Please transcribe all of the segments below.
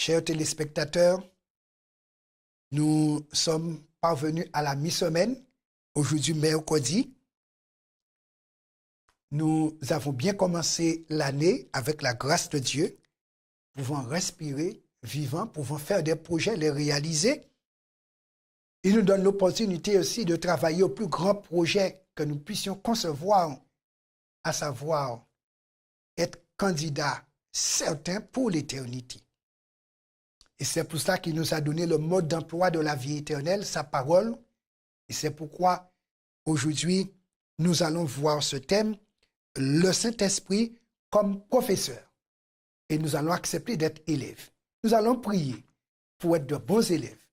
Chers téléspectateurs, nous sommes parvenus à la mi-semaine, aujourd'hui mercredi. Nous avons bien commencé l'année avec la grâce de Dieu, pouvant respirer, vivant, pouvant faire des projets, les réaliser. Il nous donne l'opportunité aussi de travailler au plus grand projet que nous puissions concevoir, à savoir être candidat certain pour l'éternité. Et c'est pour ça qu'il nous a donné le mode d'emploi de la vie éternelle, sa parole. Et c'est pourquoi aujourd'hui, nous allons voir ce thème, le Saint-Esprit comme professeur. Et nous allons accepter d'être élèves. Nous allons prier pour être de bons élèves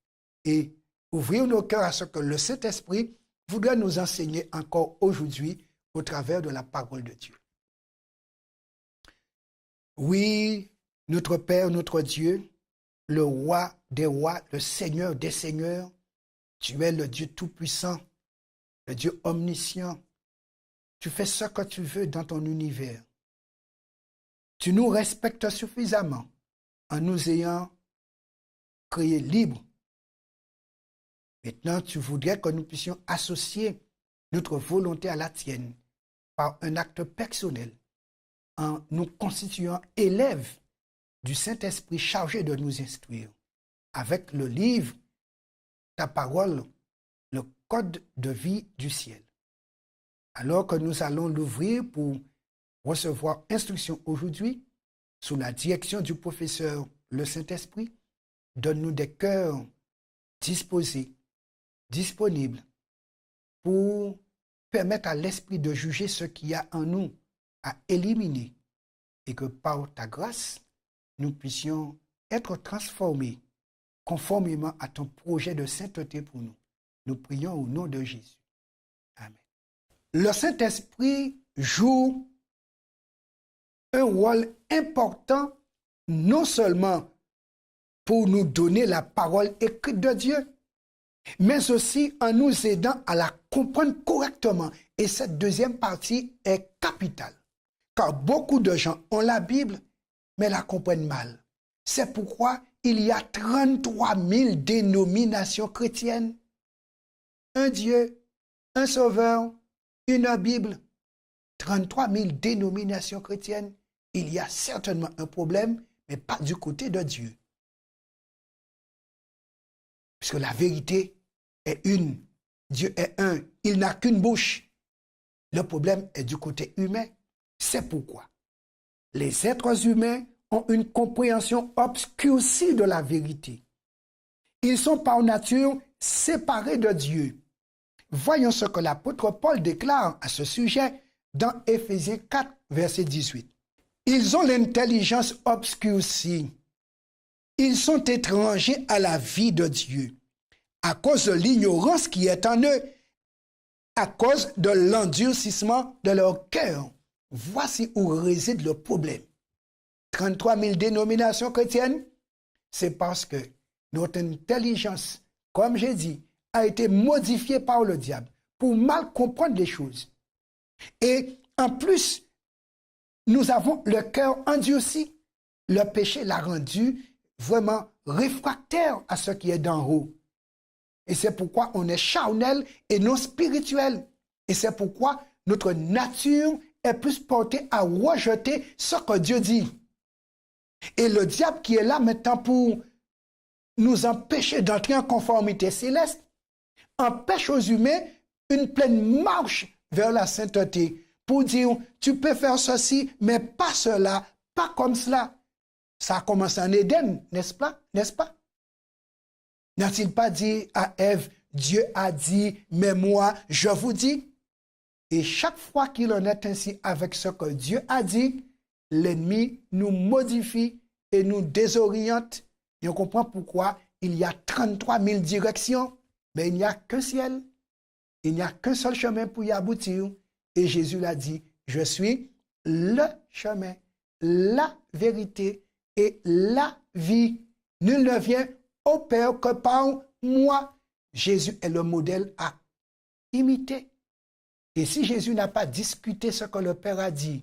et ouvrir nos cœurs à ce que le Saint-Esprit voudrait nous enseigner encore aujourd'hui au travers de la parole de Dieu. Oui, notre Père, notre Dieu, le roi des rois, le Seigneur des seigneurs, tu es le Dieu tout-puissant, le Dieu omniscient. Tu fais ce que tu veux dans ton univers. Tu nous respectes suffisamment en nous ayant créés libres. Maintenant, tu voudrais que nous puissions associer notre volonté à la tienne par un acte personnel en nous constituant élèves du Saint-Esprit chargé de nous instruire avec le livre, ta parole, le code de vie du ciel. Alors que nous allons l'ouvrir pour recevoir instruction aujourd'hui, sous la direction du professeur le Saint-Esprit, donne-nous des cœurs disposés, disponibles, pour permettre à l'Esprit de juger ce qu'il y a en nous à éliminer et que par ta grâce, nous puissions être transformés conformément à ton projet de sainteté pour nous. Nous prions au nom de Jésus. Amen. Le Saint-Esprit joue un rôle important, non seulement pour nous donner la parole écrite de Dieu, mais aussi en nous aidant à la comprendre correctement. Et cette deuxième partie est capitale, car beaucoup de gens ont la Bible, mais la comprennent mal. C'est pourquoi il y a 33 000 dénominations chrétiennes. Un Dieu, un Sauveur, une Bible. 33 000 dénominations chrétiennes. Il y a certainement un problème, mais pas du côté de Dieu. Puisque la vérité est une. Dieu est un. Il n'a qu'une bouche. Le problème est du côté humain. C'est pourquoi les êtres humains ont une compréhension obscurcie de la vérité. Ils sont par nature séparés de Dieu. Voyons ce que l'apôtre Paul déclare à ce sujet dans Éphésiens 4, verset 18. Ils ont l'intelligence obscurcie. Ils sont étrangers à la vie de Dieu à cause de l'ignorance qui est en eux, à cause de l'endurcissement de leur cœur. Voici où réside le problème. 33 000 dénominations chrétiennes, c'est parce que notre intelligence, comme j'ai dit, a été modifiée par le diable pour mal comprendre les choses. Et en plus, nous avons le cœur endurci. Le péché l'a rendu vraiment réfractaire à ce qui est d'en haut. Et c'est pourquoi on est charnel et non spirituel. Et c'est pourquoi notre nature est plus portée à rejeter ce que Dieu dit. Et le diable qui est là maintenant pour nous empêcher d'entrer en conformité céleste, empêche aux humains une pleine marche vers la sainteté pour dire, tu peux faire ceci, mais pas cela, pas comme cela. Ça a commencé en Éden, n'est-ce pas? N'a-t-il pas dit à Ève, Dieu a dit, mais moi, je vous dis? Et chaque fois qu'il en est ainsi avec ce que Dieu a dit, l'ennemi nous modifie et nous désoriente. Et on comprend pourquoi il y a 33 000 directions, mais il n'y a qu'un ciel. Il n'y a qu'un seul chemin pour y aboutir. Et Jésus l'a dit, je suis le chemin, la vérité et la vie. Nul ne vient au Père que par moi. Jésus est le modèle à imiter. Et si Jésus n'a pas discuté ce que le Père a dit,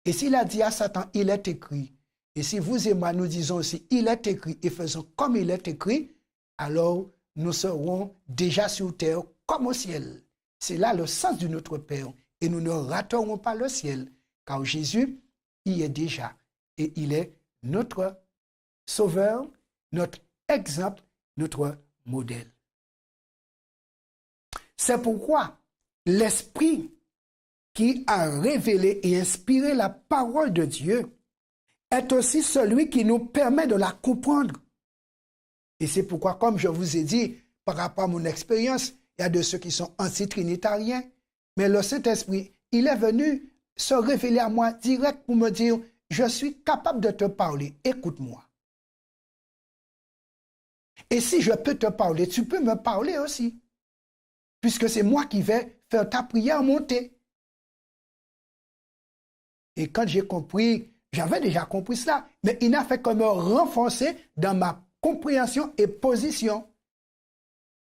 et s'il a dit à Satan, il est écrit, Et si vous et moi nous disons aussi, il est écrit, et faisons comme il est écrit, alors nous serons déjà sur terre comme au ciel. C'est là le sens de notre Père. Et nous ne raterons pas le ciel, car Jésus y est déjà. Et il est notre sauveur, notre exemple, notre modèle. C'est pourquoi l'Esprit qui a révélé et inspiré la parole de Dieu est aussi celui qui nous permet de la comprendre. Et c'est pourquoi, comme je vous ai dit, par rapport à mon expérience, il y a de ceux qui sont anti-trinitariens, mais le Saint-Esprit, il est venu se révéler à moi direct pour me dire, je suis capable de te parler, écoute-moi. Et si je peux te parler, tu peux me parler aussi, puisque c'est moi qui vais faire ta prière monter. Et quand j'ai compris, j'avais déjà compris cela, mais il n'a fait que me renforcer dans ma compréhension et position.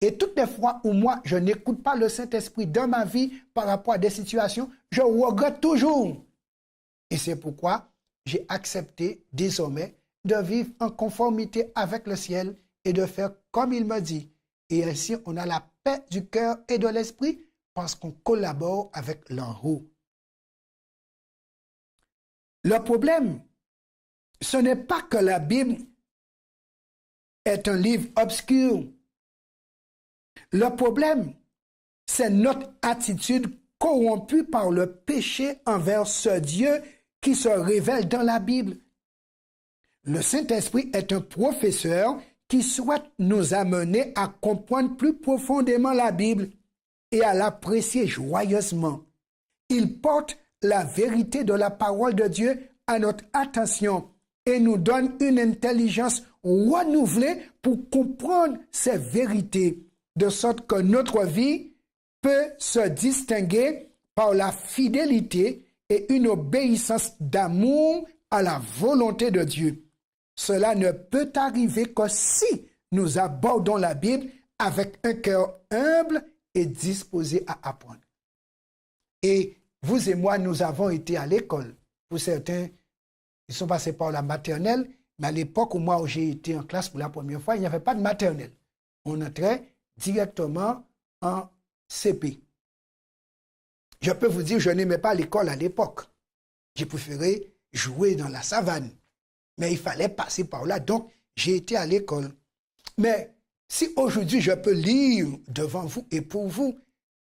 Et toutes les fois où moi, je n'écoute pas le Saint-Esprit dans ma vie par rapport à des situations, je regrette toujours. Et c'est pourquoi j'ai accepté désormais de vivre en conformité avec le ciel et de faire comme il me dit. Et ainsi, on a la paix du cœur et de l'esprit parce qu'on collabore avec l'en haut. Le problème, ce n'est pas que la Bible est un livre obscur. Le problème, c'est notre attitude corrompue par le péché envers ce Dieu qui se révèle dans la Bible. Le Saint-Esprit est un professeur qui souhaite nous amener à comprendre plus profondément la Bible et à l'apprécier joyeusement. Il porte la vérité de la parole de Dieu à notre attention et nous donne une intelligence renouvelée pour comprendre ces vérités, de sorte que notre vie peut se distinguer par la fidélité et une obéissance d'amour à la volonté de Dieu. Cela ne peut arriver que si nous abordons la Bible avec un cœur humble et disposé à apprendre. Et vous et moi, nous avons été à l'école. Pour certains, ils sont passés par la maternelle, mais à l'époque où moi j'ai été en classe pour la première fois, il n'y avait pas de maternelle. On entrait directement en CP. Je peux vous dire, je n'aimais pas l'école à l'époque. J'ai préféré jouer dans la savane. Mais il fallait passer par là, donc j'ai été à l'école. Mais si aujourd'hui je peux lire devant vous et pour vous,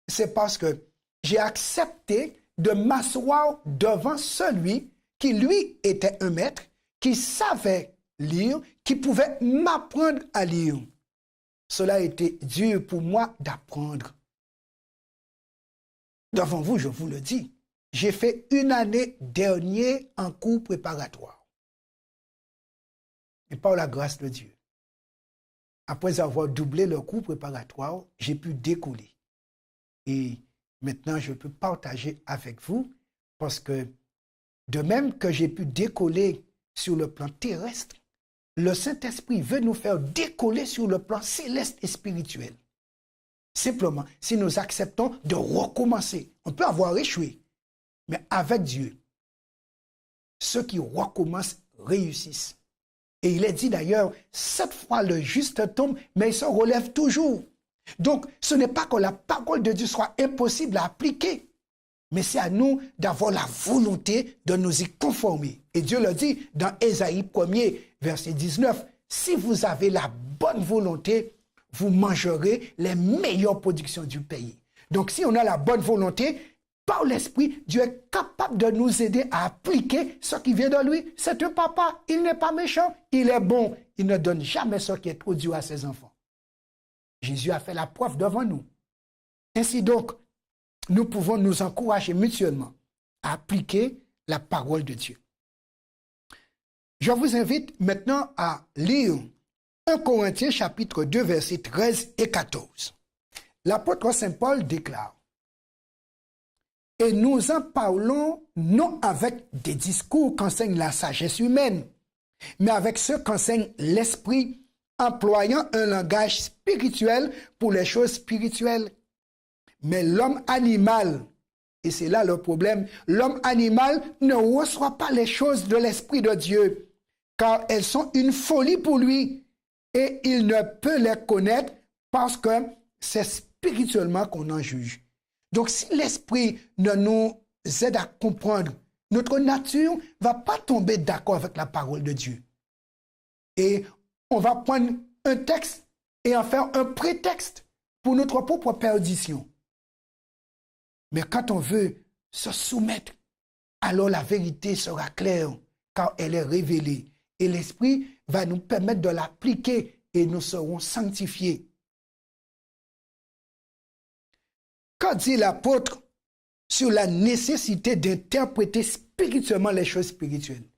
c'est parce que j'ai accepté de m'asseoir devant celui qui, lui, était un maître, qui savait lire, qui pouvait m'apprendre à lire. Cela a été dur pour moi d'apprendre. Devant vous, je vous le dis, j'ai fait une année dernière en cours préparatoire. Et par la grâce de Dieu, après avoir doublé le cours préparatoire, j'ai pu décoller. Et maintenant, je peux partager avec vous parce que de même que j'ai pu décoller sur le plan terrestre, le Saint-Esprit veut nous faire décoller sur le plan céleste et spirituel. Simplement, si nous acceptons de recommencer, on peut avoir échoué, mais avec Dieu, ceux qui recommencent réussissent. Et il est dit d'ailleurs, 7 fois le juste tombe, mais il se relève toujours. Donc, ce n'est pas que la parole de Dieu soit impossible à appliquer, mais c'est à nous d'avoir la volonté de nous y conformer. Et Dieu le dit dans Ésaïe 1er, verset 19, si vous avez la bonne volonté, vous mangerez les meilleures productions du pays. Donc, si on a la bonne volonté, par l'Esprit, Dieu est capable de nous aider à appliquer ce qui vient de lui. C'est un papa, il n'est pas méchant, il est bon. Il ne donne jamais ce qui est trop dur à ses enfants. Jésus a fait la preuve devant nous. Ainsi donc, nous pouvons nous encourager mutuellement à appliquer la parole de Dieu. Je vous invite maintenant à lire 1 Corinthiens chapitre 2, versets 13 et 14. L'apôtre Saint Paul déclare: et nous en parlons non avec des discours qu'enseigne la sagesse humaine, mais avec ceux qu'enseigne l'esprit, employant un langage spirituel pour les choses spirituelles. Mais l'homme animal, et c'est là le problème, l'homme animal ne reçoit pas les choses de l'Esprit de Dieu, car elles sont une folie pour lui, et il ne peut les connaître parce que c'est spirituellement qu'on en juge. Donc, si l'esprit ne nous aide à comprendre, notre nature ne va pas tomber d'accord avec la parole de Dieu. Et on va prendre un texte et en faire un prétexte pour notre propre perdition. Mais quand on veut se soumettre, alors la vérité sera claire, car elle est révélée. Et l'Esprit va nous permettre de l'appliquer et nous serons sanctifiés. Qu'a dit l'apôtre sur la nécessité d'interpréter spirituellement les choses spirituelles?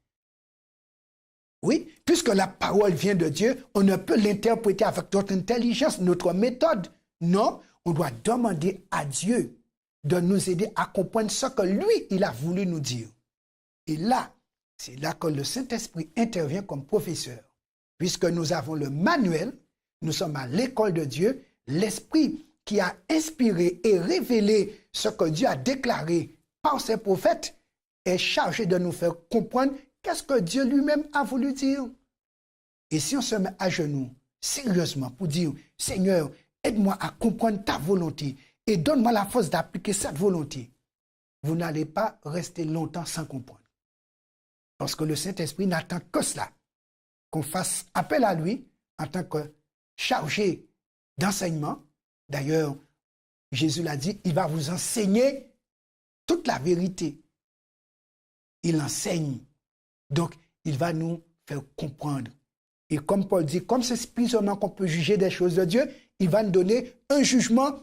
Oui, puisque la parole vient de Dieu, on ne peut l'interpréter avec notre intelligence, notre méthode. Non, on doit demander à Dieu de nous aider à comprendre ce que lui, il a voulu nous dire. Et là, c'est là que le Saint-Esprit intervient comme professeur. Puisque nous avons le manuel, nous sommes à l'école de Dieu, l'Esprit qui a inspiré et révélé ce que Dieu a déclaré par ses prophètes est chargé de nous faire comprendre qu'est-ce que Dieu lui-même a voulu dire. Et si on se met à genoux, sérieusement, pour dire, Seigneur, aide-moi à comprendre ta volonté et donne-moi la force d'appliquer cette volonté, vous n'allez pas rester longtemps sans comprendre. Parce que le Saint-Esprit n'attend que cela, qu'on fasse appel à lui en tant que chargé d'enseignement. D'ailleurs, Jésus l'a dit, il va vous enseigner toute la vérité. Il enseigne. Donc, il va nous faire comprendre. Et comme Paul dit, comme c'est spirituellement qu'on peut juger des choses de Dieu, il va nous donner un jugement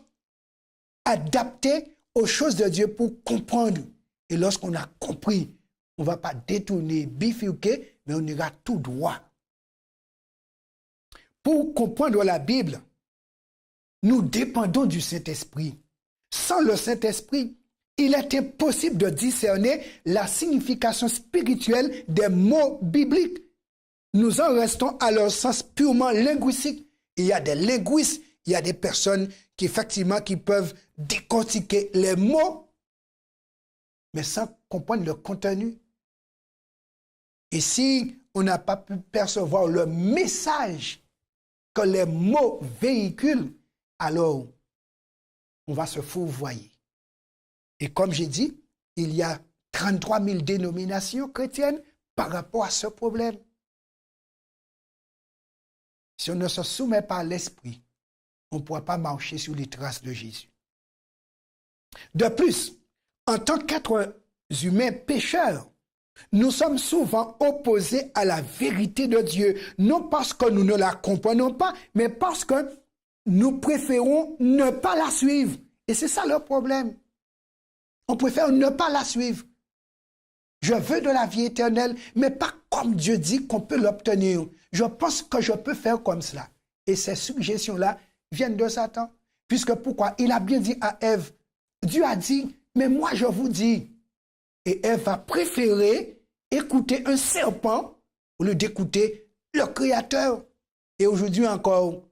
adapté aux choses de Dieu pour comprendre. Et lorsqu'on a compris, on ne va pas détourner, bifurquer, mais on ira tout droit. Pour comprendre la Bible, nous dépendons du Saint-Esprit. Sans le Saint-Esprit, il est impossible de discerner la signification spirituelle des mots bibliques. Nous en restons à leur sens purement linguistique. Il y a des linguistes, il y a des personnes qui effectivement qui peuvent décortiquer les mots, mais sans comprendre le contenu. Et si on n'a pas pu percevoir le message que les mots véhiculent, alors on va se fourvoyer. Et comme j'ai dit, il y a 33 000 dénominations chrétiennes par rapport à ce problème. Si on ne se soumet pas à l'esprit, on ne pourra pas marcher sur les traces de Jésus. De plus, en tant qu'êtres humains pécheurs, nous sommes souvent opposés à la vérité de Dieu, non parce que nous ne la comprenons pas, mais parce que nous préférons ne pas la suivre. Et c'est ça le problème. On préfère ne pas la suivre. Je veux de la vie éternelle, mais pas comme Dieu dit qu'on peut l'obtenir. Je pense que je peux faire comme cela. Et ces suggestions-là viennent de Satan. Puisque pourquoi? Il a bien dit à Ève, Dieu a dit, mais moi je vous dis. Et Ève va préférer écouter un serpent au lieu d'écouter le Créateur. Et aujourd'hui encore,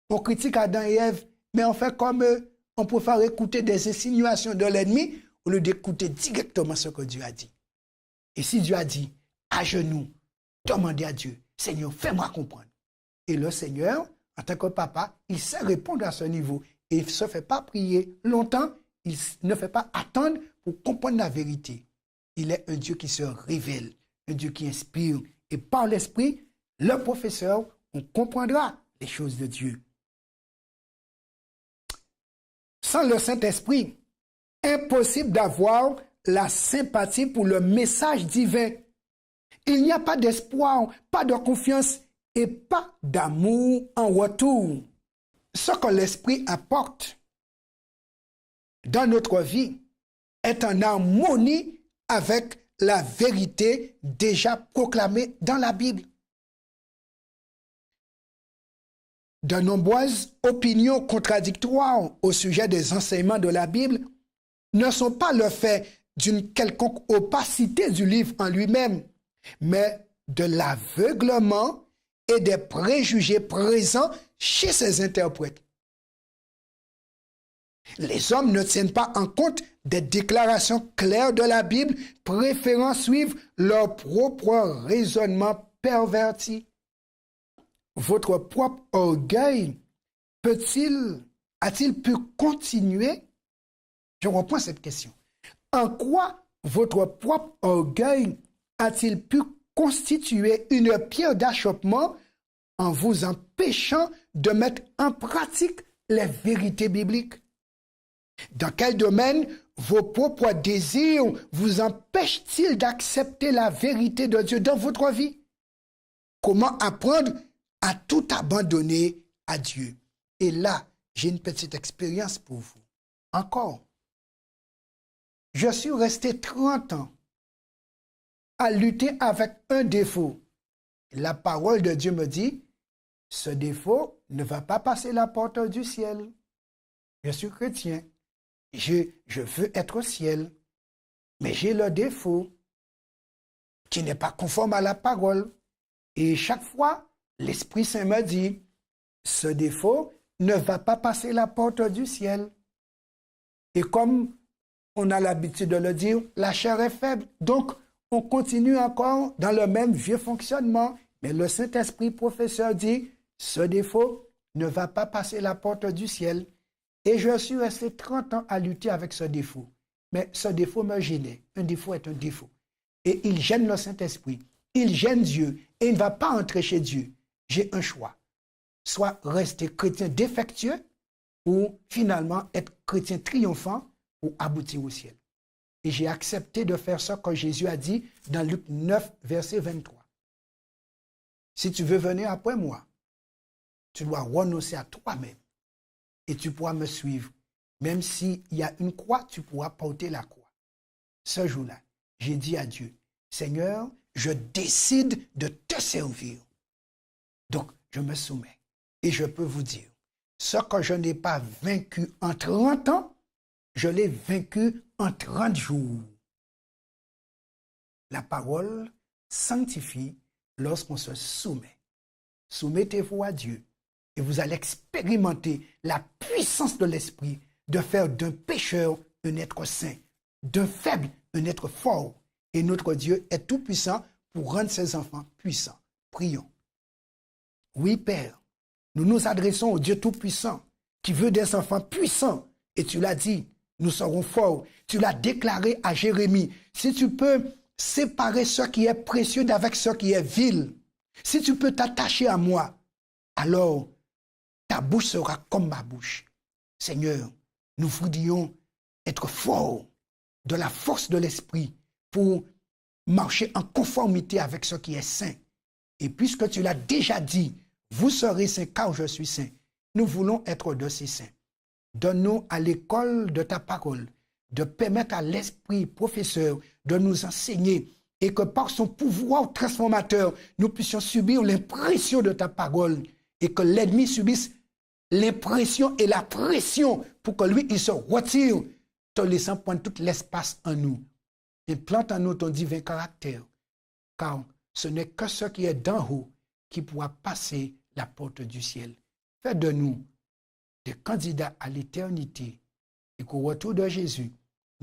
on critique Adam et Ève, mais on fait comme eux. On préfère écouter des insinuations de l'ennemi au lieu d'écouter directement ce que Dieu a dit. Et si Dieu a dit, à genoux, demandez à Dieu, Seigneur, fais-moi comprendre. Et le Seigneur, en tant que papa, il sait répondre à ce niveau. Et il ne se fait pas prier longtemps, il ne fait pas attendre pour comprendre la vérité. Il est un Dieu qui se révèle, un Dieu qui inspire. Et par l'Esprit, le professeur, on comprendra les choses de Dieu. Sans le Saint-Esprit, impossible d'avoir la sympathie pour le message divin. Il n'y a pas d'espoir, pas de confiance et pas d'amour en retour. Ce que l'Esprit apporte dans notre vie est en harmonie avec la vérité déjà proclamée dans la Bible. De nombreuses opinions contradictoires au sujet des enseignements de la Bible ne sont pas le fait d'une quelconque opacité du livre en lui-même, mais de l'aveuglement et des préjugés présents chez ses interprètes. Les hommes ne tiennent pas en compte des déclarations claires de la Bible, préférant suivre leur propre raisonnement perverti? Votre propre orgueil a-t-il pu continuer? Je reprends cette question. En quoi votre propre orgueil a-t-il pu constituer une pierre d'achoppement en vous empêchant de mettre en pratique les vérités bibliques? Dans quel domaine vos propres désirs vous empêchent-ils d'accepter la vérité de Dieu dans votre vie? Comment apprendre à tout abandonner à Dieu? Et là, j'ai une petite expérience pour vous. Encore. Je suis resté 30 ans à lutter avec un défaut. La parole de Dieu me dit, ce défaut ne va pas passer la porte du ciel. Je suis chrétien. Je veux être au ciel. Mais j'ai le défaut qui n'est pas conforme à la parole. Et chaque fois, l'Esprit Saint me dit, ce défaut ne va pas passer la porte du ciel. Et comme on a l'habitude de le dire, la chair est faible. Donc, on continue encore dans le même vieux fonctionnement. Mais le Saint-Esprit professeur dit, ce défaut ne va pas passer la porte du ciel. Et je suis resté 30 ans à lutter avec ce défaut. Mais ce défaut me gênait. Un défaut est un défaut. Et il gêne le Saint-Esprit. Il gêne Dieu. Et il ne va pas entrer chez Dieu. J'ai un choix. Soit rester chrétien défectueux ou finalement être chrétien triomphant pour aboutir au ciel. Et j'ai accepté de faire ça quand Jésus a dit dans Luc 9, verset 23. Si tu veux venir après moi, tu dois renoncer à toi-même et tu pourras me suivre. Même s'il y a une croix, tu pourras porter la croix. Ce jour-là, j'ai dit à Dieu, Seigneur, je décide de te servir. Donc, je me soumets. Et je peux vous dire, ce que je n'ai pas vaincu en 30 ans, je l'ai vaincu en 30 jours. La parole sanctifie lorsqu'on se soumet. Soumettez-vous à Dieu et vous allez expérimenter la puissance de l'Esprit de faire d'un pécheur un être saint, d'un faible un être fort. Et notre Dieu est tout puissant pour rendre ses enfants puissants. Prions. Oui, Père, nous nous adressons au Dieu tout-puissant qui veut des enfants puissants. Et tu l'as dit, nous serons forts. Tu l'as déclaré à Jérémie. Si tu peux séparer ce qui est précieux d'avec ce qui est vil, si tu peux t'attacher à moi, alors ta bouche sera comme ma bouche. Seigneur, nous voudrions être forts de la force de l'Esprit pour marcher en conformité avec ce qui est saint. Et puisque tu l'as déjà dit, vous serez saints car je suis saint. Nous voulons être de ces saints. Donne-nous à l'école de ta parole de permettre à l'Esprit professeur de nous enseigner et que par son pouvoir transformateur, nous puissions subir l'impression de ta parole et que l'ennemi subisse l'impression et la pression pour que lui, il se retire, te laissant prendre tout l'espace en nous. Implante en nous ton divin caractère, car ce n'est que ce qui est d'en haut qui pourra passer la porte du ciel. Fais de nous des candidats à l'éternité et qu'au retour de Jésus,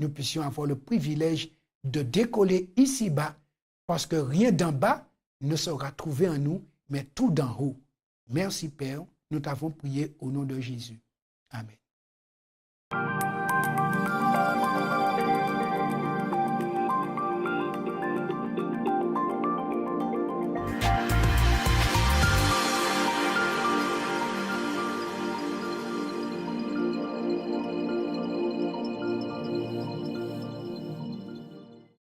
nous puissions avoir le privilège de décoller ici-bas parce que rien d'en bas ne sera trouvé en nous, mais tout d'en haut. Merci Père, nous t'avons prié au nom de Jésus. Amen.